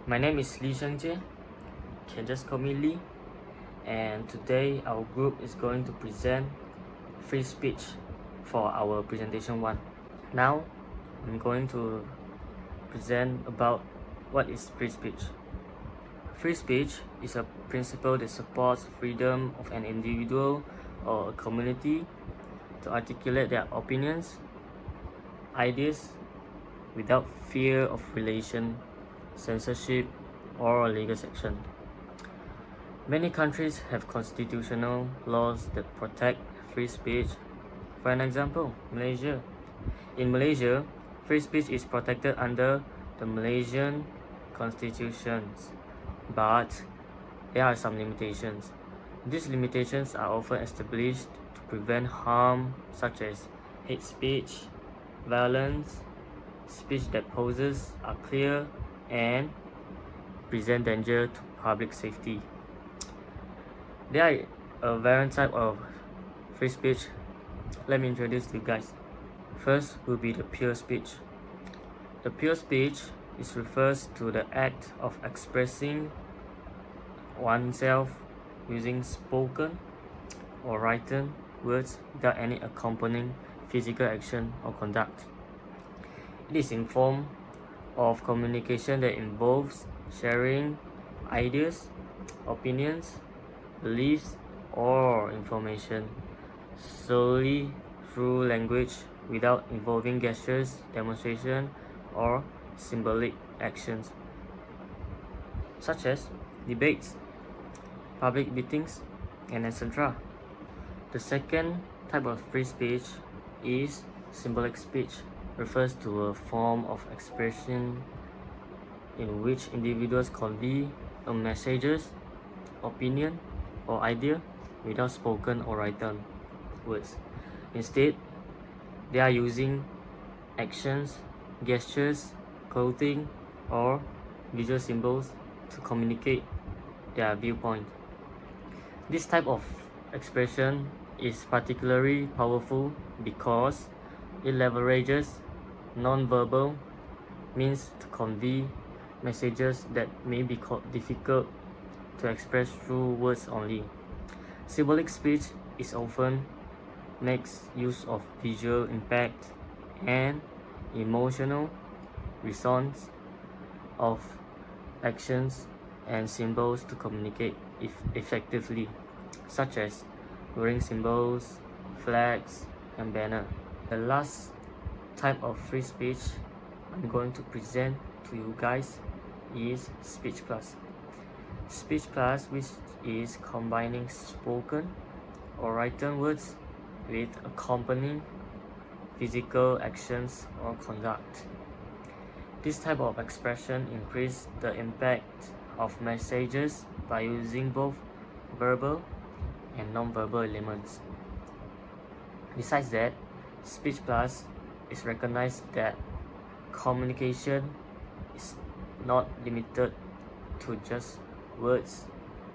My name is Lee Shengjie, can just call me Lee, and today our group is going to present free speech for our presentation 1. Now, I'm going to present about what is free speech. Free speech is a principle that supports freedom of an individual or a community to articulate their opinions, ideas, without fear of relation, censorship, or legal sanction. Many countries have constitutional laws that protect free speech. For an example, Malaysia. In Malaysia, free speech is protected under the Malaysian constitutions, but there are some limitations. These limitations are often established to prevent harm such as hate speech, violence, speech that poses are clear and present danger to public safety. There are a variant type of free speech. Let me introduce you guys. First will be the pure speech. The pure speech refers to the act of expressing oneself using spoken or written words without any accompanying physical action or conduct. It is in form of communication that involves sharing ideas, opinions, beliefs, or information solely through language without involving gestures, demonstration, or symbolic actions, such as debates, public meetings, and etc. The second type of free speech is symbolic speech. Refers to a form of expression in which individuals convey a messages, opinion, or idea without spoken or written words. Instead, they are using actions, gestures, clothing, or visual symbols to communicate their viewpoint. This type of expression is particularly powerful because it leverages non-verbal means to convey messages that may be difficult to express through words only. Symbolic speech is often makes use of visual impact and emotional response of actions and symbols to communicate effectively, such as wearing symbols, flags, and banner. The last type of free speech I'm going to present to you guys is speech plus. Speech plus, which is combining spoken or written words with accompanying physical actions or conduct. This type of expression increases the impact of messages by using both verbal and non-verbal elements. Besides that, speech plus is recognized that communication is not limited to just words,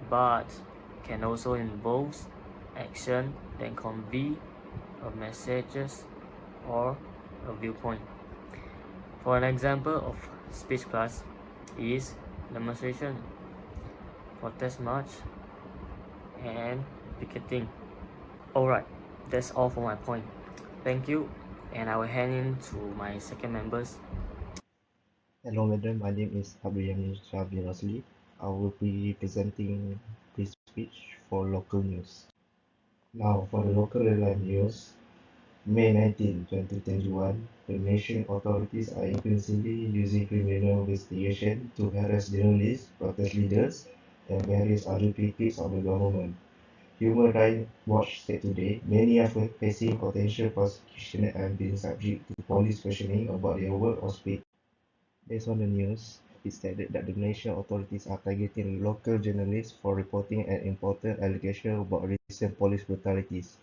but can also involve action that convey a messages or a viewpoint. For an example of speech plus is demonstration, protest march, and picketing. Alright, that's all for my point. Thank you, and I will hand in to my second members. Hello, madam. My name is Abriyani Shabi Rosli. I will be presenting free speech for local news. Now, for the local headline news, May 19, 2021, the nation authorities are increasingly using criminal investigation to harass journalists, protest leaders, and various other critics of the government. Human Rights Watch said today many are facing potential prosecution and have been subject to police questioning about their work or speech. Based on the news, it stated that the national authorities are targeting local journalists for reporting an important allegation about recent police brutalities.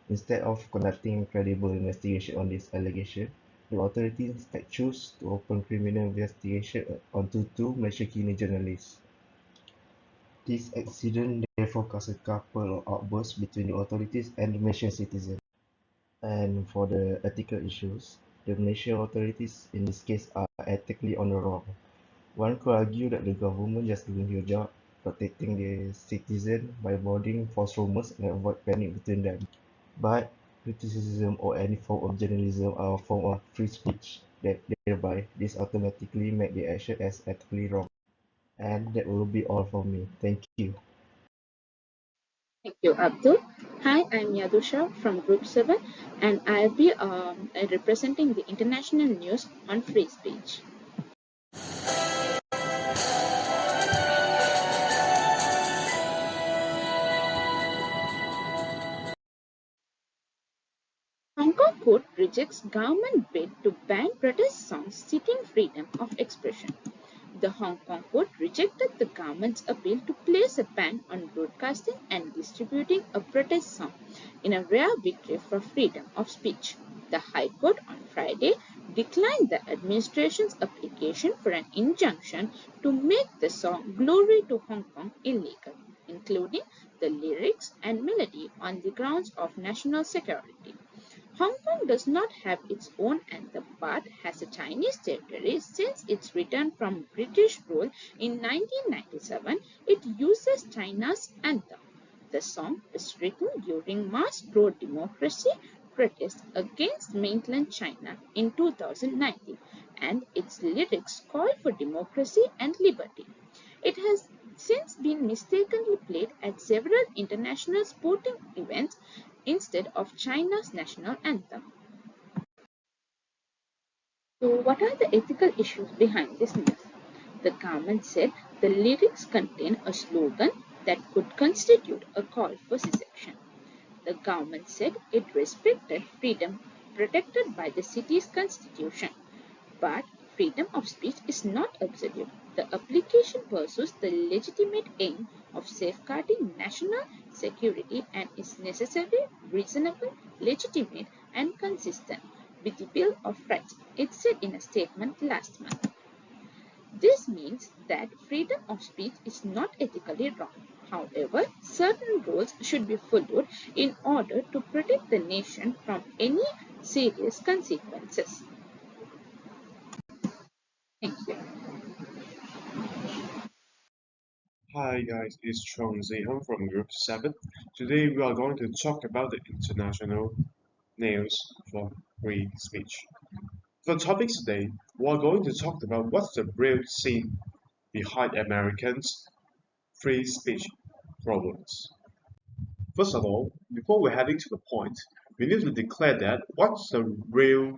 Instead of conducting a credible investigation on this allegation, the authorities instead choose to open criminal investigation onto two Malaysian journalists. This accident therefore caused a couple of outbursts between the authorities and the Malaysian citizens. And for the ethical issues, the Malaysian authorities in this case are ethically on the wrong. One could argue that the government just doing their job, protecting their citizens by avoiding false rumors and avoid panic between them. But criticism or any form of journalism are a form of free speech that thereby this automatically make the action as ethically wrong. And that will be all from me. Thank you. Thank you, Abdul. Hi, I'm Yadusha from Group 7, and I'll be representing the international news on free speech. Hong Kong court rejects government bid to ban protest songs seeking freedom of expression. The Hong Kong court rejected the government's appeal to place a ban on broadcasting and distributing a protest song in a rare victory for freedom of speech. The High Court on Friday declined the administration's application for an injunction to make the song Glory to Hong Kong illegal, including the lyrics and melody on the grounds of national security. Hong Kong does not have its own anthem but has a Chinese territory since its return from British rule in 1997. It uses China's anthem. The song is written during mass pro-democracy protests against mainland China in 2019, and its lyrics call for democracy and liberty. It has since been mistakenly played at several international sporting events instead of China's national anthem. So, what are the ethical issues behind this news? The government said the lyrics contain a slogan that could constitute a call for secession. The government said it respected freedom protected by the city's constitution. But freedom of speech is not absolute. The application pursues the legitimate aim of safeguarding national security and is necessary, reasonable, legitimate, and consistent with the Bill of Rights, it said in a statement last month. This means that freedom of speech is not ethically wrong. However, certain rules should be followed in order to protect the nation from any serious consequences. Thank you. Hi guys, it's Chong Zihong from Group 7. Today we are going to talk about the international news for free speech. For topics today, we are going to talk about what's the real scene behind Americans' free speech problems. First of all, before we're heading to the point, we need to declare that what's the real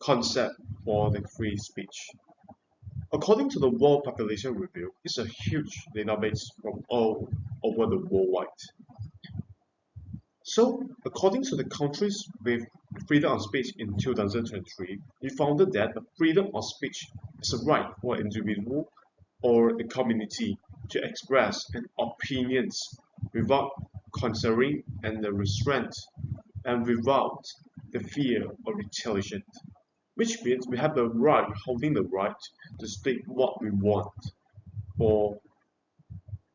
concept for the free speech. According to the World Population Review, it's a huge database from all over the worldwide. So, according to the countries with freedom of speech in 2023, we found that the freedom of speech is a right for an individual or a community to express an opinions without considering and the restraint and without the fear of retaliation, which means we have the right, holding the right to speak what we want for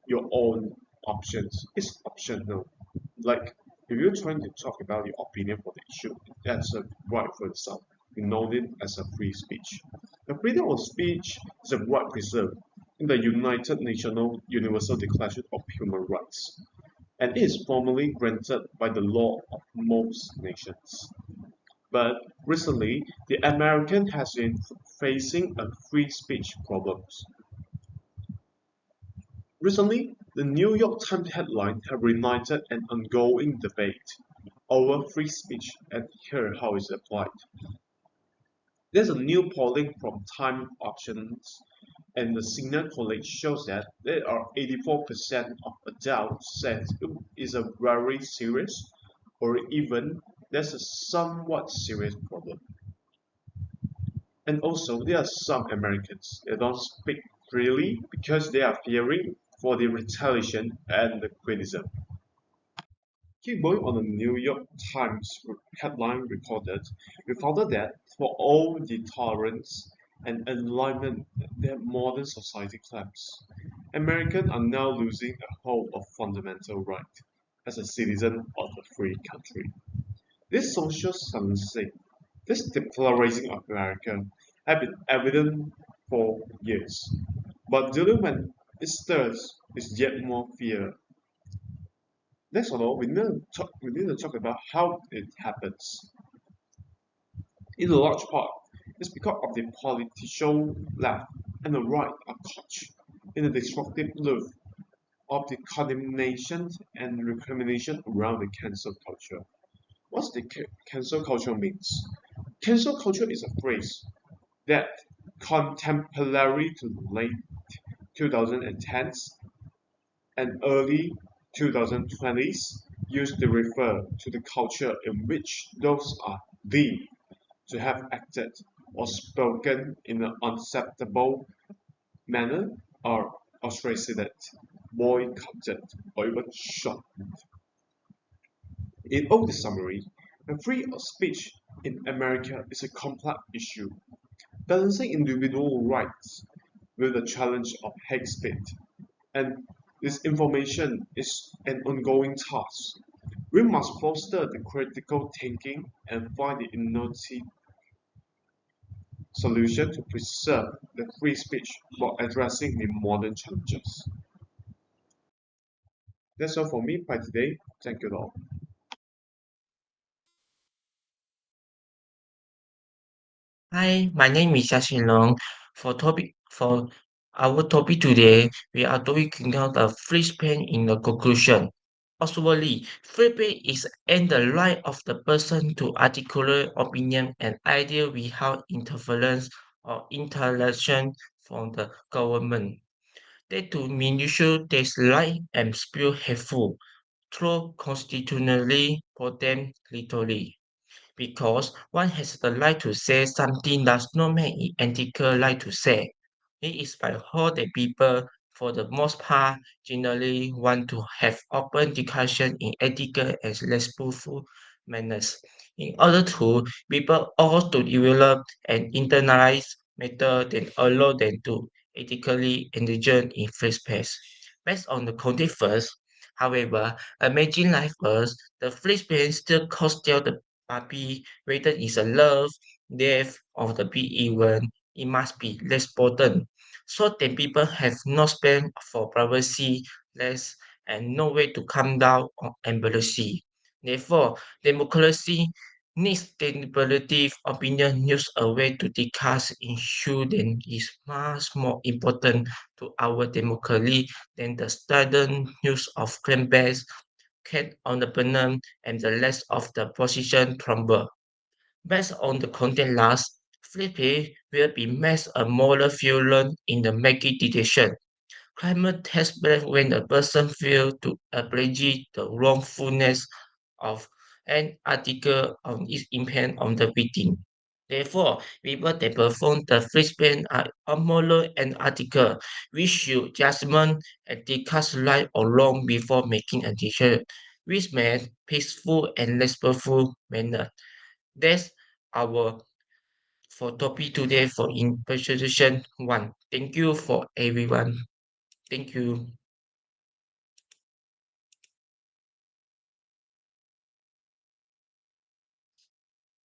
your own options. It's optional. Like if you're trying to talk about your opinion for the issue, that's a right for itself. We know it as a free speech. The freedom of speech is a right preserved in the United Nations Universal Declaration of Human Rights, and is formally granted by the law of most nations. But recently, the American has been facing a free speech problems. Recently, the New York Times headline have reignited an ongoing debate over free speech and here how it's applied. There's a new polling from Time Options and the Signal College shows that there are 84% of adults said it is a very serious or even there's a somewhat serious problem. And also there are some Americans that don't speak freely because they are fearing for the retaliation and the criticism. Keep going on the New York Times headline reported, we found that for all the tolerance and enlightenment that modern society claims, Americans are now losing a hold of fundamental right as a citizen of a free country. This social sensing, this declaration of America have been evident for years. But dealing when it stirs is yet more fear. Next of all, we need to talk about how it happens. In a large part, it's because of the political left and the right are caught in the destructive loop of the condemnation and recrimination around the cancel culture. What's the cancel culture means? Cancel culture is a phrase that contemporary to late 2010s and early 2020s used to refer to the culture in which those are deemed to have acted or spoken in an unacceptable manner are ostracized, boycotted, or even shot. In all the summary, the freedom of speech in America is a complex issue, balancing individual rights with the challenge of hate speech, and this information is an ongoing task. We must foster the critical thinking and find the innovative solution to preserve the free speech while addressing the modern challenges. That's all for me by today. Thank you all. Hi, my name is Yaxin Long. For our topic today, we are talking about the free speech in the conclusion. Ultimately, free speech is and the right of the person to articulate opinion and idea without interference or intervention from the government. That to minister this right and spew hateful through constitutionally protect literally because one has the right to say something does not make it ethical right to say. It is by how the people, for the most part, generally want to have open discussion in ethical and respectful manners. In order to people all to develop and internalize matter that allow them to ethically engage in free space. Based on the context first, however, imagine life first, the free space still costs the puppy, whether it's a love, death, or the be even, it must be less potent. So that people have no space for privacy, less, and no way to calm down or embarrassing. Therefore, democracy needs deliberative opinion used a way to discuss issue that is much more important to our democracy than the strident use of claim-based cat on the banana and the rest of the position crumble. Based on the content last, Flippy will be made a moral fuel in the making decision. Climate takes place when a person feels to appreciate the wrongfulness of an article on its impact on the victim. Therefore, people that perform the free speech are moral and article. We should judgment and discuss right or wrong before making a decision, which made peaceful and respectful manner. That's our for topic today for in presentation one. Thank you for everyone. Thank you.